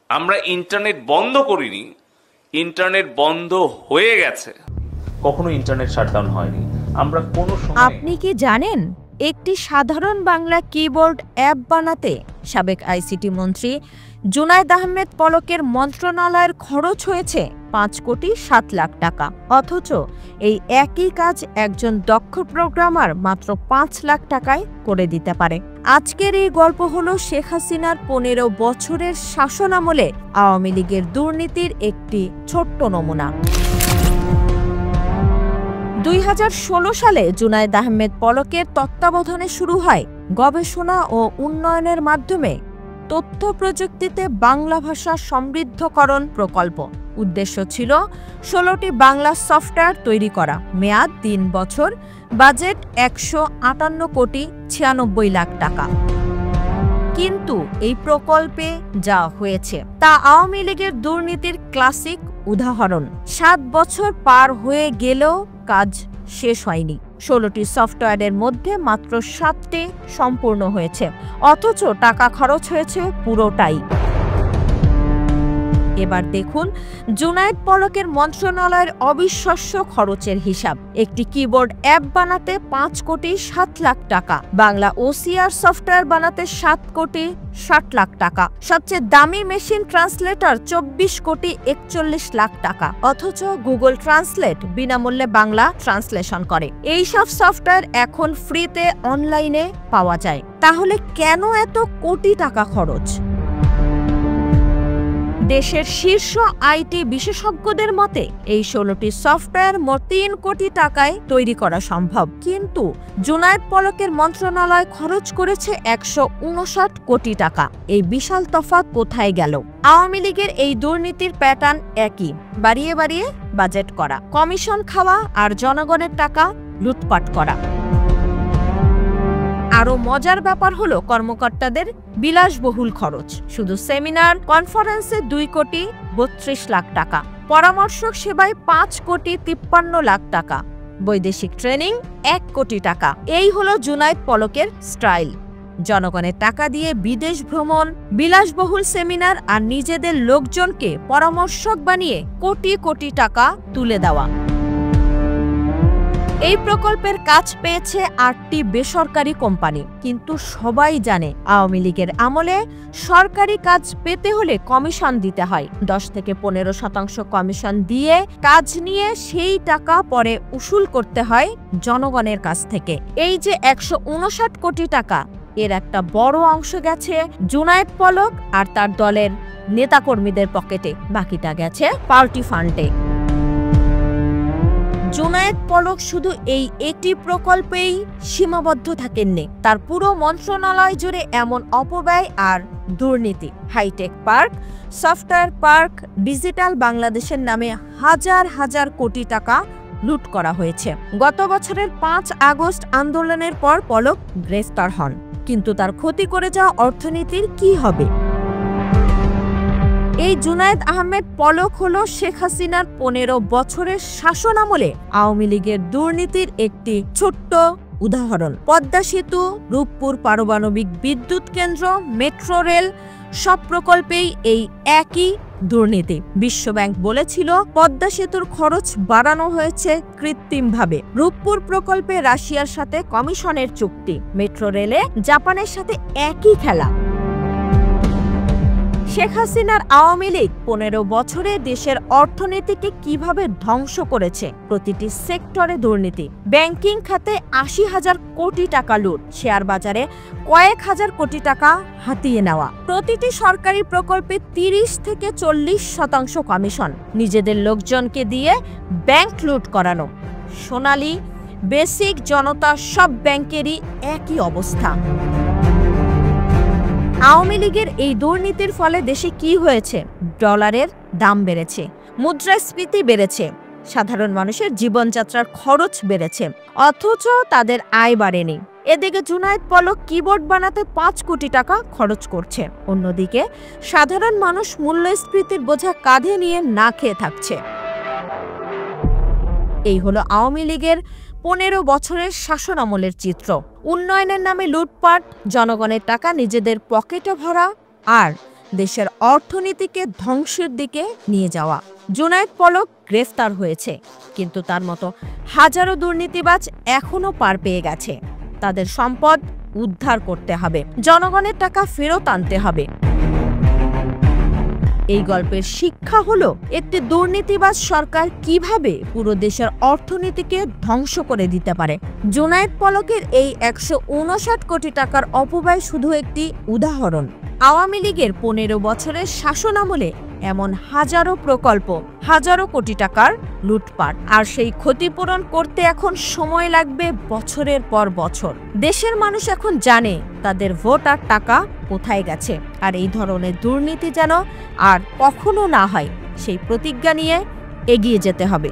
আমরা ইন্টারনেট বন্ধ করিনি, ইন্টারনেট বন্ধ হয়ে গেছে। কখনো ইন্টারনেট শাটডাউন হয়নি। আমরা কোনো সময় আপনি কি জানেন একটি সাধারণ বাংলা কিবোর্ড অ্যাপ বানাতে সাবেক আইসিটি মন্ত্রী জুনায়েদ আহমেদ পলকের মন্ত্রণালয়ের খরচ হয়েছে 5,07,00,000 টাকা। অথচ এই একই কাজ একজন দক্ষ প্রোগ্রামার মাত্র 5 লাখ টাকায় করে দিতে পারে। আজকের এই গল্প হলো শেখ হাসিনার 15 বছরের শাসনামলে আওয়ামী লীগের দুর্নীতির একটি ছোট্ট নমুনা। 2016 সালে জুনায়েদ আহমেদ পলকের তত্ত্বাবধানে শুরু হয় গবেষণা ও উন্নয়নের মাধ্যমে তথ্য প্রযুক্তিতে বাংলা ভাষা সমৃদ্ধকরণ প্রকল্প। উদ্দেশ্য ছিল 16টি বাংলা সফটওয়্যার তৈরি করা, মেয়াদ 3 বছর, বাজেট 158,96,00,000 টাকা। কিন্তু এই প্রকল্পে যা হয়েছে তা আওয়ামী লীগের দুর্নীতির ক্লাসিক উদাহরণ। 7 বছর পার হয়ে গেলেও কাজ শেষ হয়নি। 16টি সফটওয়্যারের মধ্যে মাত্র 7টি সম্পূর্ণ হয়েছে, অথচ টাকা খরচ হয়েছে পুরোটাই। এবার দেখুন জুনায়েদ পলকের মন্ত্রণালয়ের অবিশ্বাস্য খরচের হিসাব। একটি কিবোর্ড অ্যাপ বানাতে 5,07,00,000 টাকা, বাংলা ওসিআর সফটওয়্যার বানাতে 7,60,00,000 টাকা, সবচেয়ে দামি মেশিন ট্রান্সলেটর 24,41,00,000 টাকা, অথচ গুগল ট্রান্সলেট বিনামূল্যে বাংলা ট্রান্সলেশন করে। এই সব সফটওয়্যার এখন ফ্রিতে অনলাইনে পাওয়া যায়। তাহলে কেন এত কোটি টাকা খরচ? দেশের শীর্ষ আইটি বিশেষজ্ঞদের মতে এই 16টি সফটওয়্যার মোট 3 কোটি টাকায় তৈরি করা সম্ভব, কিন্তু জুনায়েদ পলকের মন্ত্রণালয় খরচ করেছে 159 কোটি টাকা। এই বিশাল তফাৎ কোথায় গেল? আওয়ামী লীগের এই দুর্নীতির প্যাটার্ন একই, বাড়িয়ে বাড়িয়ে বাজেট করা, কমিশন খাওয়া আর জনগণের টাকা লুটপাট করা। আরো মজার ব্যাপার হলো কর্মকর্তাদের বিলাসবহুল খরচ। শুধু সেমিনার কনফারেন্সে 2,32,00,000 টাকা, পরামর্শক সেবায় 5,53,00,000 টাকা, বৈদেশিক ট্রেনিং 1 কোটি টাকা। এই হলো জুনায়েদ পলকের স্টাইল। জনগণের টাকা দিয়ে বিদেশ ভ্রমণ, বিলাসবহুল সেমিনার আর নিজেদের লোকজনকে পরামর্শক বানিয়ে কোটি কোটি টাকা তুলে দেওয়া। এই প্রকল্পের কাজ পেয়েছে 8টি বেসরকারি কোম্পানি, কিন্তু সবাই জানে আওয়ামী লীগের আমলে সরকারি কাজ পেতে হলে কমিশন দিতে হয়। 10 থেকে 15% কমিশন দিয়ে কাজ নিয়ে সেই টাকা পরে উসুল করতে হয় জনগণের কাছ থেকে। এই যে 159 কোটি টাকা, এর একটা বড় অংশ গেছে জুনায়েদ পলক আর তার দলের নেতাকর্মীদের পকেটে, বাকিটা গেছে পার্টি ফান্ডে। জুনায়েদ পলক শুধু এই একটি প্রকল্পেই সীমাবদ্ধ থাকেননি, তার পুরো মন্ত্রণালয় জুড়ে এমন অপব্যয় আর দুর্নীতি। Hi-tech park, software park, digital বাংলাদেশের নামে হাজার হাজার কোটি টাকা লুট করা হয়েছে। গত বছরের 5 আগস্ট আন্দোলনের পর পলক গ্রেফতার হন, কিন্তু তার ক্ষতি করে যাওয়া অর্থনীতির কি হবে? এই জুনায়েদ আহমেদ পলক হলো শেখ হাসিনার 15 বছরের শাসনামলে আওয়ামী লীগের দুর্নীতির একটি ছোট্ট উদাহরণ। পদ্মা সেতু, রূপপুর পারমাণবিক বিদ্যুৎ কেন্দ্র, মেট্রো রেল, সব প্রকল্পেই এই একই দুর্নীতি। বিশ্বব্যাংক বলেছিল পদ্মা সেতুর খরচ বাড়ানো হয়েছে কৃত্রিমভাবে। রূপপুর প্রকল্পে রাশিয়ার সাথে কমিশনের চুক্তি, মেট্রো রেলে জাপানের সাথে একই খেলা। শেখ হাসিনার আওয়ামী লীগ 15 বছরে দেশের অর্থনীতিকে কিভাবে ধ্বংস করেছে। প্রতিটি সেক্টরে দুর্নীতি, ব্যাংকিং খাতে 80,000 কোটি টাকা লুট, শেয়ার বাজারে কয়েক হাজার কোটি টাকা হাতিয়ে নেওয়া, প্রতিটি সরকারি প্রকল্পে 30 থেকে 40% কমিশন, নিজেদের লোকজনকে দিয়ে ব্যাংক লুট করানো। সোনালী, বেসিক, জনতা সব ব্যাংকেরই একই অবস্থা। আওয়ামী লীগের এই দুর্নীতির ফলে দেশে কি হয়েছে? ডলারের দাম বেড়েছে, মুদ্রাস্ফীতি বেড়েছে, সাধারণ মানুষের জীবনযাত্রার খরচ বেড়েছে, অথচ তাদের আয় বাড়েনি। এদিকে জুনায়েদ পলক কিবোর্ড বানাতে 5 কোটি টাকা খরচ করছে, অন্যদিকে সাধারণ মানুষ মূল্যস্ফীতির বোঝা কাঁধে নিয়ে না খেয়ে থাকছে। এই হলো আওয়ামী লীগের 15 বছরের শাসনামলের চিত্র। উন্নয়নের নামে লুটপাট, জনগণের টাকা নিজেদের পকেটে ভরা আর দেশের অর্থনীতিকে ধ্বংসের দিকে নিয়ে যাওয়া। জুনায়েদ পলক গ্রেফতার হয়েছে, কিন্তু তার মতো হাজারো দুর্নীতিবাজ এখনো পার পেয়ে গেছে। তাদের সম্পদ উদ্ধার করতে হবে, জনগণের টাকা ফেরত আনতে হবে। এই গল্পের শিক্ষা হলো একটি দুর্নীতিবাজ সরকার কিভাবে পুরো দেশের অর্থনীতিকে ধ্বংস করে দিতে পারে। জুনায়েদ পলকের এই 159 কোটি টাকার অপব্যয় শুধু একটি উদাহরণ। আওয়ামী লীগের 15 বছরের শাসনামলে এমন হাজারো প্রকল্প, হাজারো কোটি টাকার লুটপাট, আর সেই ক্ষতিপূরণ করতে এখন সময় লাগবে বছরের পর বছর। দেশের মানুষ এখন জানে তাদের ভোট আর টাকা কোথায় গেছে, আর এই ধরনের দুর্নীতি যেন আর কখনো না হয় সেই প্রতিজ্ঞা নিয়ে এগিয়ে যেতে হবে।